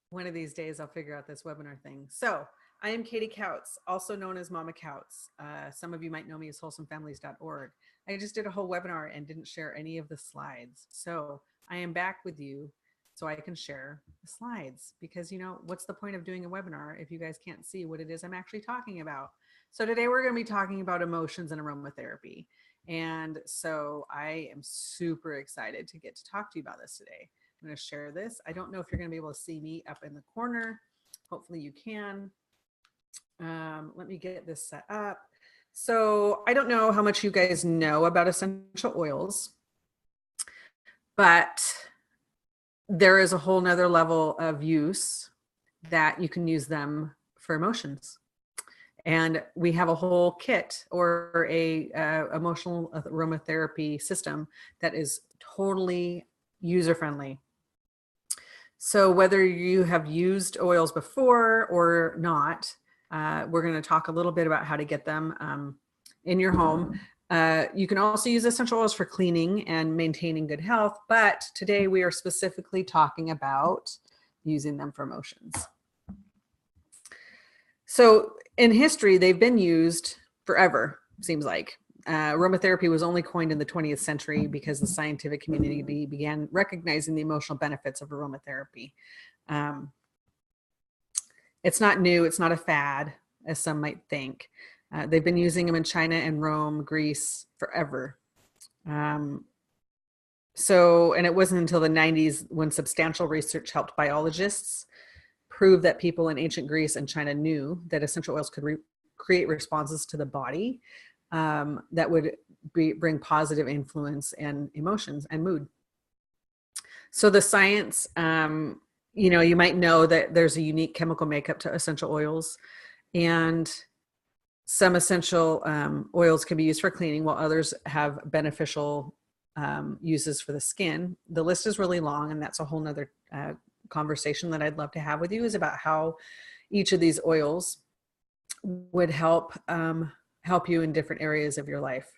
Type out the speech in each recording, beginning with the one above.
One of these days I'll figure out this webinar thing. So I am Katie Couts, also known as Mama Couts. Some of you might know me as wholesomefamilies.org. I just did a whole webinar and didn't share any of the slides. So I am back with you so I can share the slides, because what's the point of doing a webinar if you guys can't see what it is I'm actually talking about? So today we're going to be talking about emotions and aromatherapy. And so I am super excited to get to talk to you about this today. I'm going to share this. I don't know if you're going to be able to see me up in the corner. Hopefully you can. Let me get this set up. So I don't know how much you guys know about essential oils, but there is a whole nother level of use that you can use them for emotions. And we have a whole kit or a emotional aromatherapy system that is totally user-friendly. So whether you have used oils before or not, we're going to talk a little bit about how to get them in your home. You can also use essential oils for cleaning and maintaining good health, but today we are specifically talking about using them for emotions. So in history, they've been used forever, seems like. Aromatherapy was only coined in the 20th century because the scientific community began recognizing the emotional benefits of aromatherapy. It's not new, it's not a fad, as some might think. They've been using them in China and Rome, Greece, forever. And it wasn't until the 90s when substantial research helped biologists prove that people in ancient Greece and China knew that essential oils could create responses to the body that would bring positive influence and emotions and mood. So the science, you might know that there's a unique chemical makeup to essential oils, and some essential oils can be used for cleaning while others have beneficial uses for the skin. The list is really long, and that's a whole nother conversation that I'd love to have with you, is about how each of these oils would help you in different areas of your life.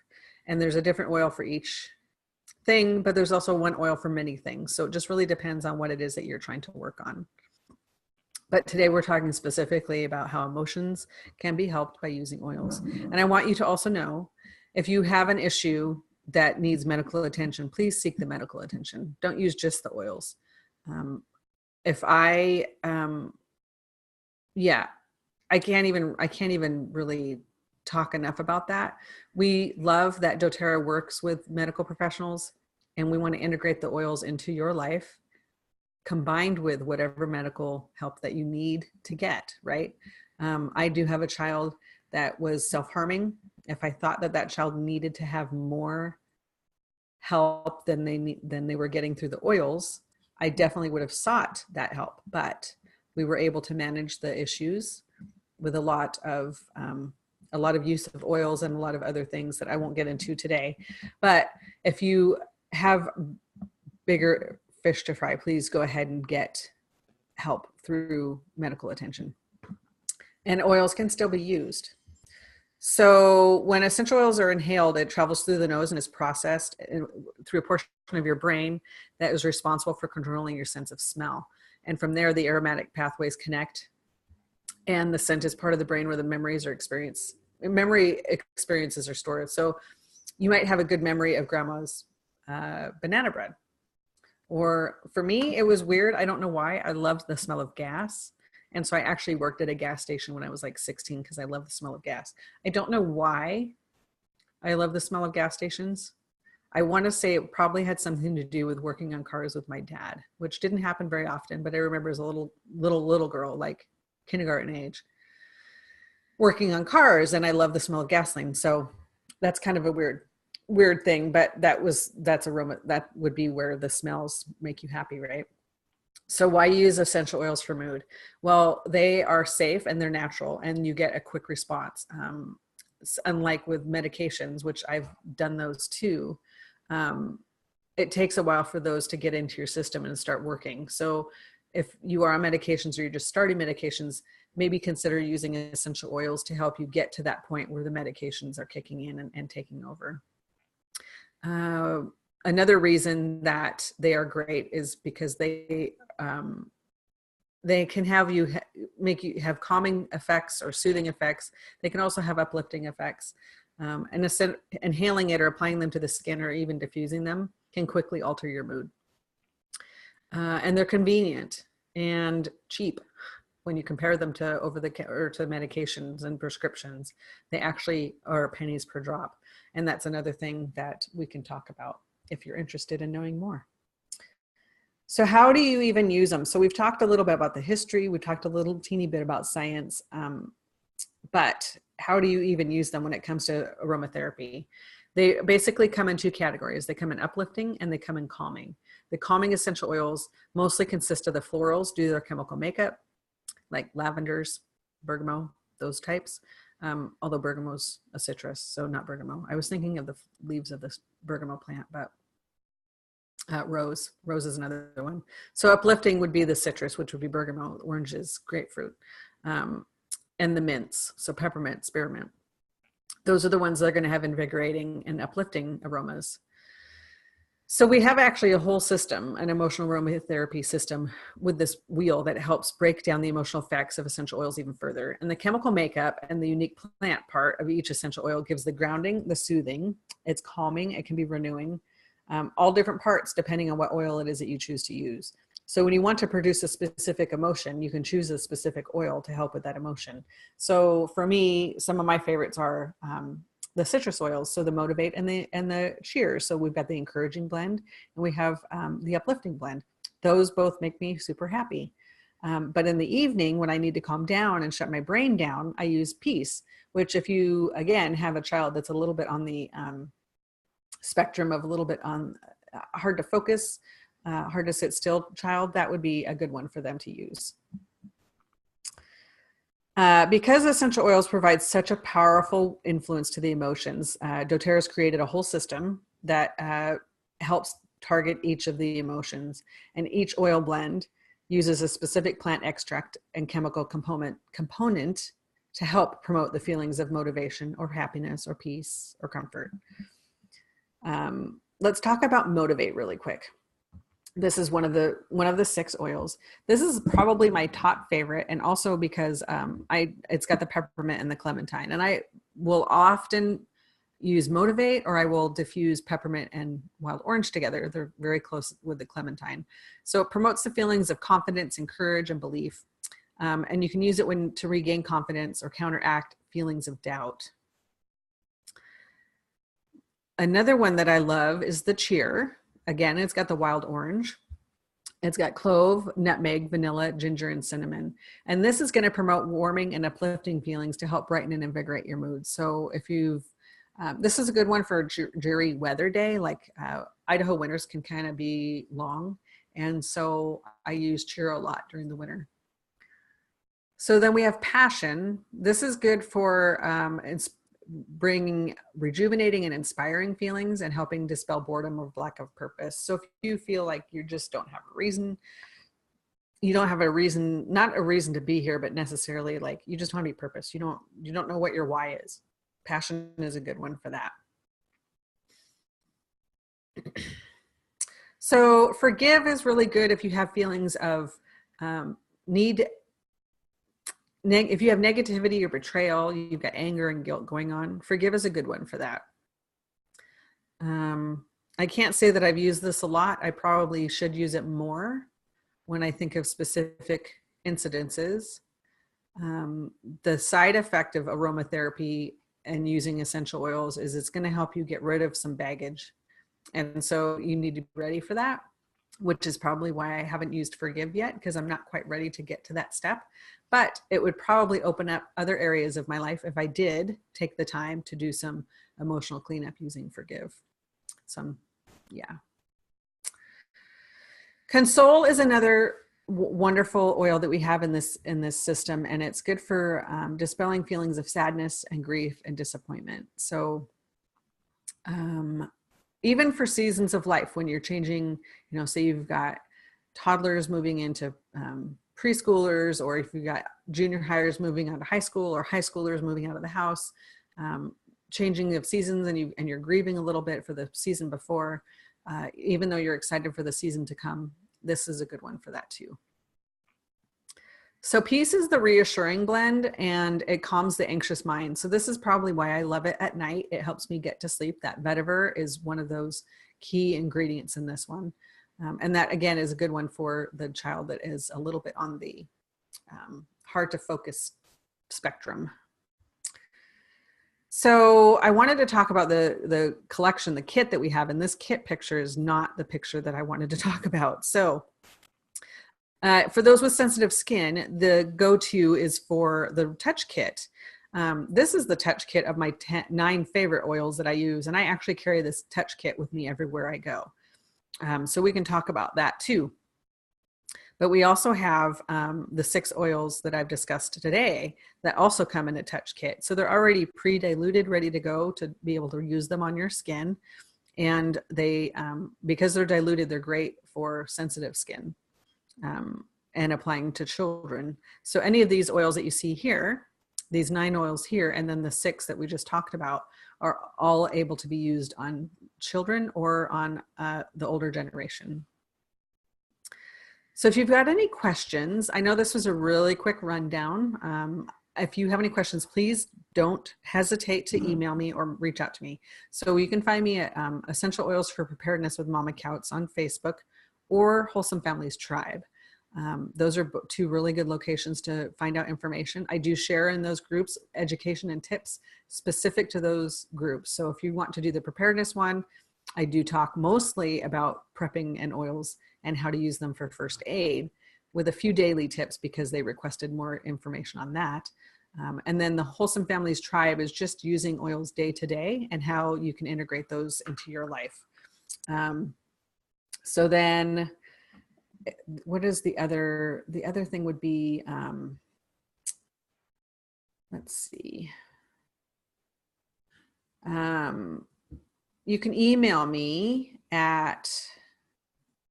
And there's a different oil for each thing, but there's also one oil for many things. So it just really depends on what it is that you're trying to work on. But today we're talking specifically about how emotions can be helped by using oils. And I want you to also know, if you have an issue that needs medical attention, please seek the medical attention. Don't use just the oils. I can't even really talk enough about that. We love that doTERRA works with medical professionals, and we want to integrate the oils into your life, combined with whatever medical help that you need to get, right? I do have a child that was self-harming. If I thought that child needed to have more help than they were getting through the oils, I definitely would have sought that help. But we were able to manage the issues with a lot of use of oils and a lot of other things that I won't get into today. But if you have bigger fish to fry, please go ahead and get help through medical attention. And oils can still be used. So when essential oils are inhaled, it travels through the nose and is processed through a portion of your brain that is responsible for controlling your sense of smell. And from there, the aromatic pathways connect, and the scent is part of the brain where the memory experiences are stored. So you might have a good memory of grandma's banana bread. Or for me, it was weird. I don't know why. I loved the smell of gas. And so I actually worked at a gas station when I was like 16 because I love the smell of gas. I don't know why I love the smell of gas stations. I want to say it probably had something to do with working on cars with my dad, which didn't happen very often, but I remember as a little girl, like kindergarten age, working on cars, and I love the smell of gasoline. So that's kind of a weird thing, but that's aroma. That would be where the smells make you happy, right? So why use essential oils for mood? Well, they are safe and they're natural, and you get a quick response. Unlike with medications, which I've done those too, it takes a while for those to get into your system and start working. So if you are on medications or you're just starting medications, maybe consider using essential oils to help you get to that point where the medications are kicking in and taking over. Another reason that they are great is because they they can have you make you have calming effects or soothing effects. They can also have uplifting effects. And inhaling it or applying them to the skin or even diffusing them can quickly alter your mood. And they're convenient and cheap when you compare them to to medications and prescriptions. They actually are pennies per drop. And that's another thing that we can talk about if you're interested in knowing more. So how do you even use them? So we've talked a little bit about the history. We talked a little teeny bit about science, but how do you even use them when it comes to aromatherapy? They basically come in two categories. They come in uplifting and they come in calming. The calming essential oils mostly consist of the florals due to their chemical makeup, like lavenders, bergamot, those types. Although bergamo's a citrus, so not bergamot. I was thinking of the leaves of this bergamot plant, but rose is another one. So uplifting would be the citrus, which would be bergamot, oranges, grapefruit, and the mints, so peppermint, spearmint. Those are the ones that are going to have invigorating and uplifting aromas. So we have actually a whole system, an emotional aromatherapy system with this wheel that helps break down the emotional effects of essential oils even further. And the chemical makeup and the unique plant part of each essential oil gives the grounding, the soothing, it's calming, it can be renewing, all different parts depending on what oil it is that you choose to use. So when you want to produce a specific emotion, you can choose a specific oil to help with that emotion. So for me, some of my favorites are the citrus oils, so the motivate and the cheers. So we've got the encouraging blend and we have the uplifting blend. Those both make me super happy. But in the evening, when I need to calm down and shut my brain down, I use peace, which if you, again, have a child that's a little bit on the spectrum of a little bit on hard to focus, hard to sit still child, that would be a good one for them to use. Because essential oils provide such a powerful influence to the emotions, doTERRA's created a whole system that helps target each of the emotions. And each oil blend uses a specific plant extract and chemical component to help promote the feelings of motivation or happiness or peace or comfort. Let's talk about motivate really quick. This is one of the 6 oils. This is probably my top favorite, and also because it's got the peppermint and the clementine. And I will often use motivate, or I will diffuse peppermint and wild orange together. They're very close with the clementine. So it promotes the feelings of confidence and courage and belief. And you can use it to regain confidence or counteract feelings of doubt. Another one that I love is the cheer. Again, it's got the wild orange. It's got clove, nutmeg, vanilla, ginger, and cinnamon. And this is going to promote warming and uplifting feelings to help brighten and invigorate your mood. So if this is a good one for a dreary weather day, like Idaho winters can kind of be long. And so I use cheer a lot during the winter. So then we have passion. This is good for bringing rejuvenating and inspiring feelings and helping dispel boredom or lack of purpose. So if you feel like you just don't have a reason, you don't have a reason, not a reason to be here, but necessarily like you just want to be purpose. You don't know what your why is. Passion is a good one for that. So forgive is really good if you have feelings of if you have negativity or betrayal, you've got anger and guilt going on, forgive is a good one for that. I can't say that I've used this a lot. I probably should use it more when I think of specific incidences. The side effect of aromatherapy and using essential oils is it's going to help you get rid of some baggage. And so you need to be ready for that, which is probably why I haven't used forgive yet, because I'm not quite ready to get to that step. But it would probably open up other areas of my life if I did take the time to do some emotional cleanup using forgive. Yeah. Console is another wonderful oil that we have in this system, and it's good for dispelling feelings of sadness and grief and disappointment. So even for seasons of life when you're changing, say you've got toddlers moving into preschoolers, or if you've got junior hires moving out of high school, or high schoolers moving out of the house, changing of seasons, and you're grieving a little bit for the season before, even though you're excited for the season to come, this is a good one for that too. So peace is the reassuring blend, and it calms the anxious mind. So this is probably why I love it at night. It helps me get to sleep. That vetiver is one of those key ingredients in this one. And that, again, is a good one for the child that is a little bit on the hard to focus spectrum. So I wanted to talk about the collection, the kit that we have. And this kit picture is not the picture that I wanted to talk about. So for those with sensitive skin, the go-to is for the touch kit. This is the touch kit of my 9 favorite oils that I use. And I actually carry this touch kit with me everywhere I go. So we can talk about that too. But we also have the 6 oils that I've discussed today that also come in a touch kit. So they're already pre-diluted, ready to go to be able to use them on your skin. And they, because they're diluted, they're great for sensitive skin and applying to children. So any of these oils that you see here, these 9 oils here, and then the 6 that we just talked about are all able to be used on children or on the older generation. So if you've got any questions, I know this was a really quick rundown. If you have any questions, please don't hesitate to email me or reach out to me. So you can find me at Essential Oils for Preparedness with Mama Couts on Facebook or Wholesome Families Tribe. Those are 2 really good locations to find out information. I do share in those groups education and tips specific to those groups. So if you want to do the preparedness one, I do talk mostly about prepping and oils and how to use them for first aid, with a few daily tips because they requested more information on that. And then the Wholesome Families Tribe is just using oils day to day and how you can integrate those into your life. So then what is the other thing would be, let's see. You can email me at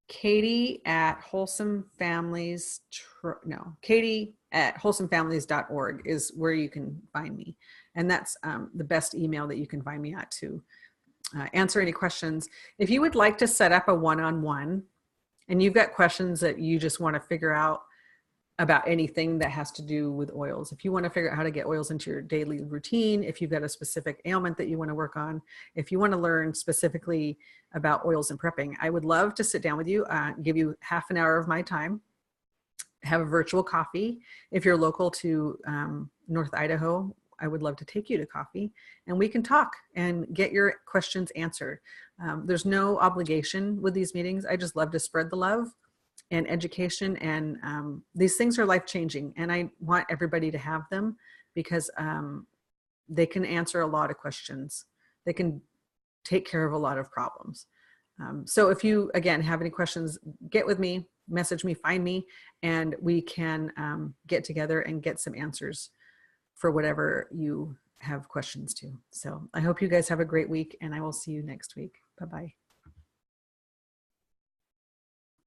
Katie at wholesomefamilies.org is where you can find me. And that's the best email that you can find me at to answer any questions. If you would like to set up a one-on-one and you've got questions that you just want to figure out about anything that has to do with oils, if you want to figure out how to get oils into your daily routine, if you've got a specific ailment that you want to work on, if you want to learn specifically about oils and prepping, I would love to sit down with you, give you half an hour of my time, have a virtual coffee. If you're local to North Idaho, I would love to take you to coffee and we can talk and get your questions answered. There's no obligation with these meetings. I just love to spread the love and education, and these things are life-changing, and I want everybody to have them because they can answer a lot of questions. They can take care of a lot of problems. So if you, again, have any questions, get with me, message me, find me, and we can get together and get some answers for whatever you have questions to. So I hope you guys have a great week, and I will see you next week. Bye-bye.